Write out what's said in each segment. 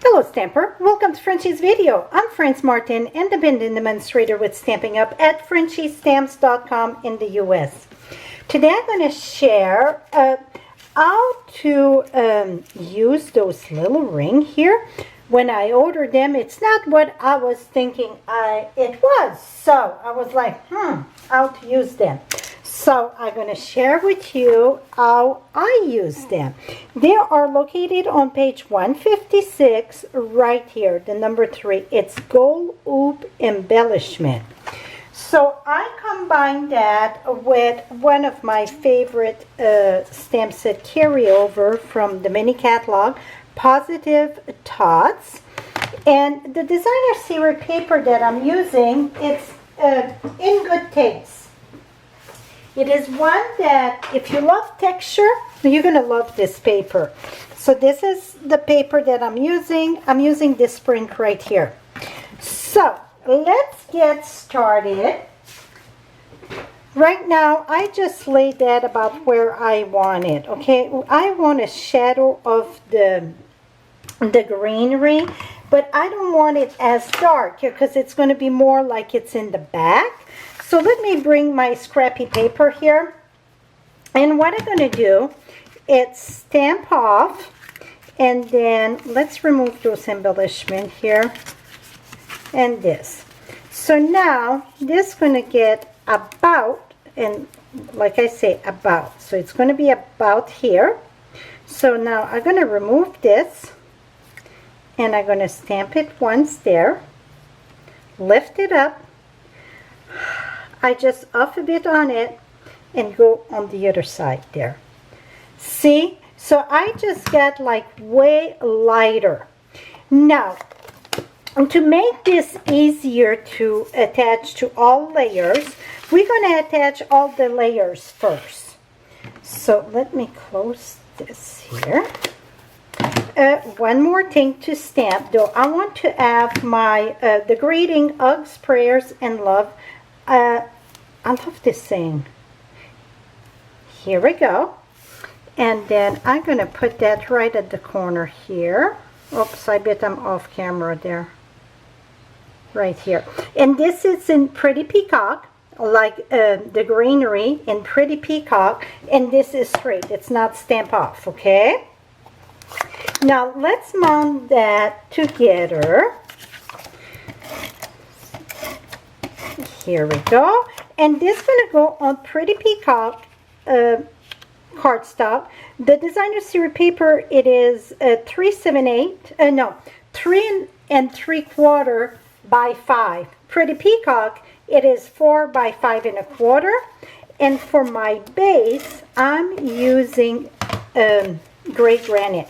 Hello Stamper, welcome to Frenchie's video. I'm Franz Martin, independent demonstrator with Stampin' Up at FrenchieStamps.com in the US. Today I'm going to share how to use those little ring here. When I ordered them, it's not what I was thinking it was. So I was like, how to use them. So I'm going to share with you how I use them. They are located on page 156 right here, the number 3. It's Gold Hoop Embellishment. So I combined that with one of my favorite stamp set carryover from the mini catalog, Positive Thoughts. And the designer series paper that I'm using, it's in good taste. It is one that, if you love texture, you're going to love this paper. So this is the paper that I'm using. I'm using this print right here. So let's get started. Right now, I just laid that about where I want it, okay? I want a shadow of the greenery, but I don't want it as dark because it's going to be more like it's in the back. So let me bring my scrappy paper here. And what I'm going to do is stamp off. And then let's remove those embellishments here. And this. So now this is going to get about, and like I say, about. So it's going to be about here. So now I'm going to remove this. And I'm going to stamp it once there. Lift it up. I just off a bit on it and go on the other side there. See? So I just got like way lighter. Now, to make this easier to attach to all layers, we're going to attach all the layers first. So let me close this here. One more thing to stamp, though. I want to have my the greeting, hugs, prayers, and love. I love this saying. Here we go. And then I'm going to put that right at the corner here. Oops, I bet I'm off camera there. Right here. And this is in Pretty Peacock, like the greenery in Pretty Peacock. And this is straight. It's not stamp off, okay? Now let's mount that together. Here we go. And this is going to go on Pretty Peacock cardstock. The designer series paper, it is 3 3¾ by 5. Pretty Peacock, it is 4 by 5 1/4. And for my base, I'm using gray granite.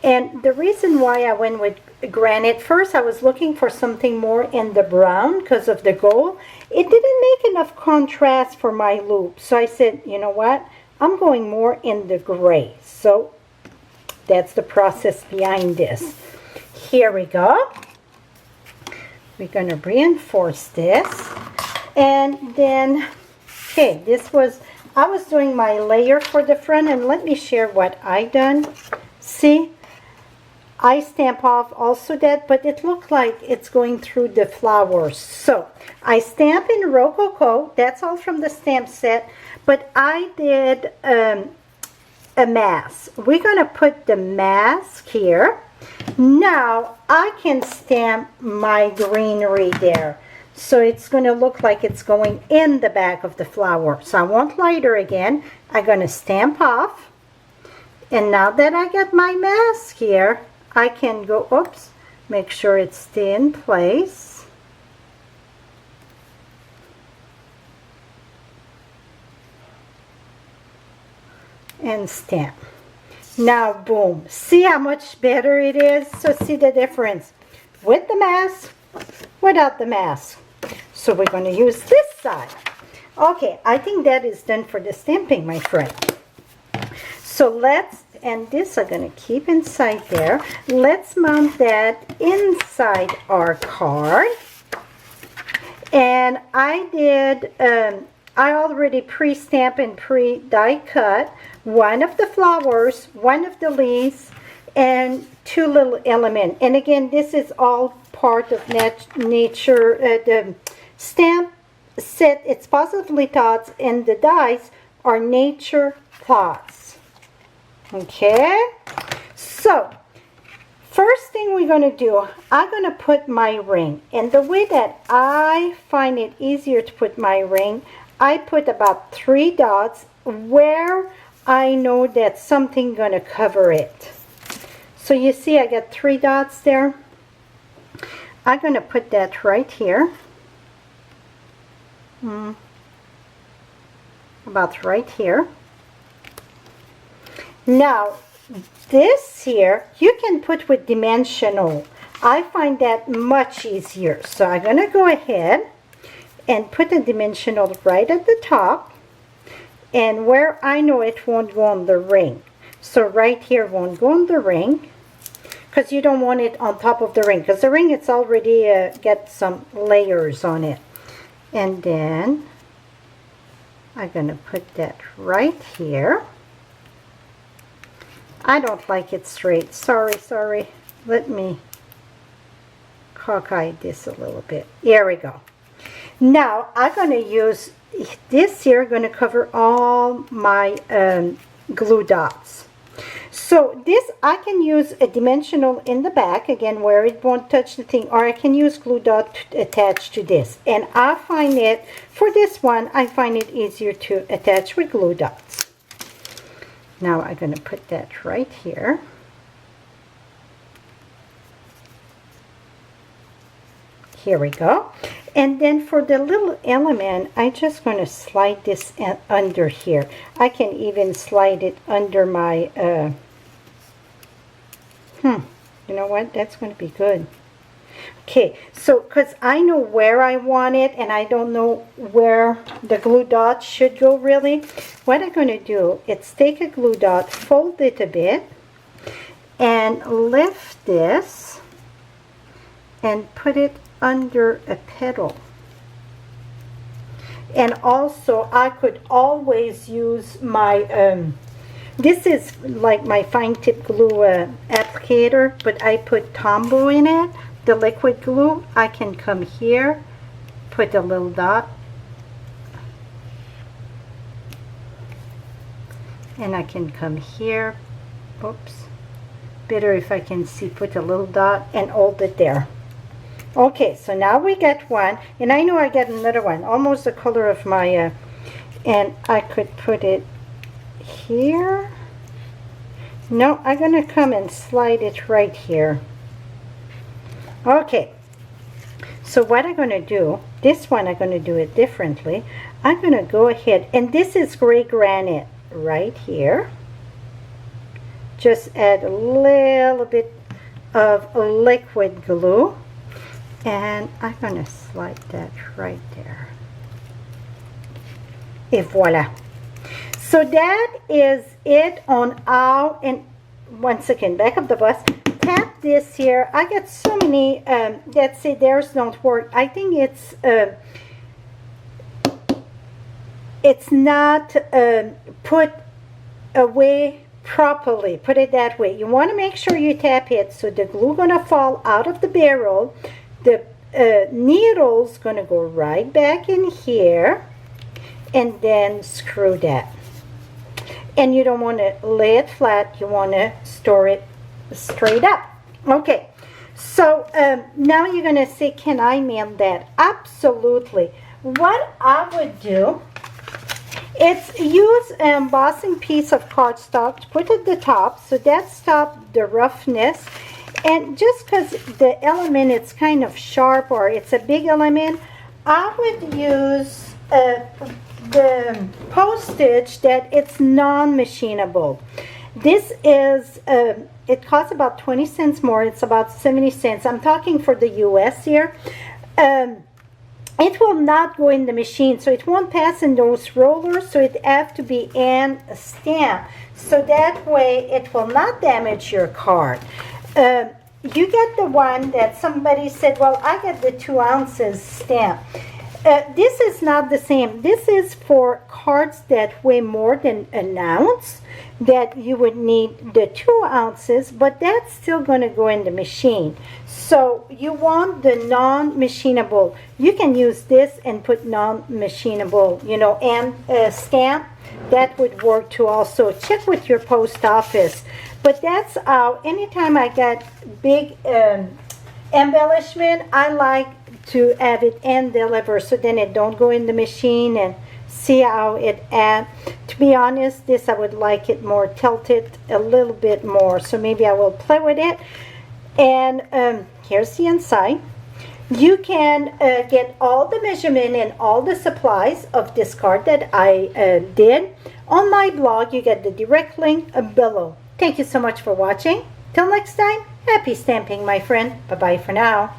And the reason why I went with granite, first I was looking for something more in the brown because of the gold. It didn't make enough contrast for my loop. So I said, you know what? I'm going more in the gray. So that's the process behind this. Here we go. We're going to reinforce this. And then, okay, I was doing my layer for the front. And let me share what I done. See? I stamp off also that, but it looked like it's going through the flowers. So I stamp in Rococo. That's all from the stamp set. But I did a mask. We're going to put the mask here. Now I can stamp my greenery there. So it's going to look like it's going in the back of the flower. So I want lighter again. I'm going to stamp off. And now that I got my mask here, I can go, oops, make sure it's stay in place. And stamp. Now, boom. See how much better it is? So see the difference with the mask, without the mask. So we're going to use this side. Okay, I think that is done for the stamping, my friend. So let's, and this I'm going to keep inside there. Let's mount that inside our card. And I did, I already pre-stamp and pre-die cut one of the flowers, one of the leaves, and 2 little elements. And again, this is all part of nature. The stamp set, it's positively thoughts, and the dies are nature thoughts. Okay, so first thing we're going to do, I'm going to put my ring. And the way that I find it easier to put my ring, I put about 3 dots where I know that something going to cover it. So you see I got 3 dots there. I'm going to put that right here. About right here. Now, this here, you can put with dimensional. I find that much easier. So I'm going to go ahead and put a dimensional right at the top. And where I know it won't go on the ring. So right here won't go on the ring. Because you don't want it on top of the ring. Because the ring, it's already got some layers on it. And then I'm going to put that right here. I don't like it straight. Sorry. Let me cockeye this a little bit. Here we go. Now I'm going to use this here, going to cover all my glue dots. So this, I can use a dimensional in the back, again, where it won't touch the thing, or I can use glue dot attached to this. And I find it, for this one, I find it easier to attach with glue dots. Now I'm going to put that right here. Here we go. And then for the little element, I'm just going to slide this under here. I can even slide it under my, you know what? That's going to be good. Okay, so because I know where I want it and I don't know where the glue dot should go really, what I'm going to do is take a glue dot, fold it a bit, and lift this and put it under a petal. And also I could always use my this is like my fine tip glue applicator, but I put Tombow in it, the liquid glue. I can come here, put a little dot, and I can come here, oops, better if I can see, put a little dot and hold it there. Okay, so now we get one, and I know I get another one, almost the color of my, and I could put it here. No, I'm going to come and slide it right here. Okay, so what I'm going to do, this one I'm going to do it differently. I'm going to go ahead, and this is gray granite right here. Just add a little bit of liquid glue. And I'm going to slide that right there. Et voila. So that is it on how, and once again, back up the bus. Tap this here. I got so many that say theirs don't work. I think it's not put away properly. Put it that way. You want to make sure you tap it so the glue gonna fall out of the barrel. The needle's going to go right back in here, and then screw that. And you don't want to lay it flat, you want to store it straight up. Okay, so now you're going to say, can I mail that? Absolutely. What I would do is use an embossing piece of cardstock to put at the top, so that stops the roughness. And just because the element is kind of sharp, or it's a big element, I would use the postage that it's non-machinable. This is, it costs about 20 cents more. It's about 70 cents. I'm talking for the US here. It will not go in the machine, so it won't pass in those rollers, so it has to be hand stamped. So that way it will not damage your card. You get the one that somebody said, well, I get the 2 ounces stamp. This is not the same. This is for cards that weigh more than an ounce, that you would need the 2 ounces, but that's still going to go in the machine. So you want the non-machinable. You can use this and put non-machinable, you know, and stamp. That would work too also. Check with your post office. But that's anytime I get big embellishment, I like to have it and deliver, so then it don't go in the machine, and see how it add. To be honest, this I would like it more tilted a little bit more, so maybe I will play with it. And here's the inside. You can get all the measurement and all the supplies of this card that I did on my blog. You get the direct link below. Thank you so much for watching. Till next time, happy stamping, my friend. Bye bye for now.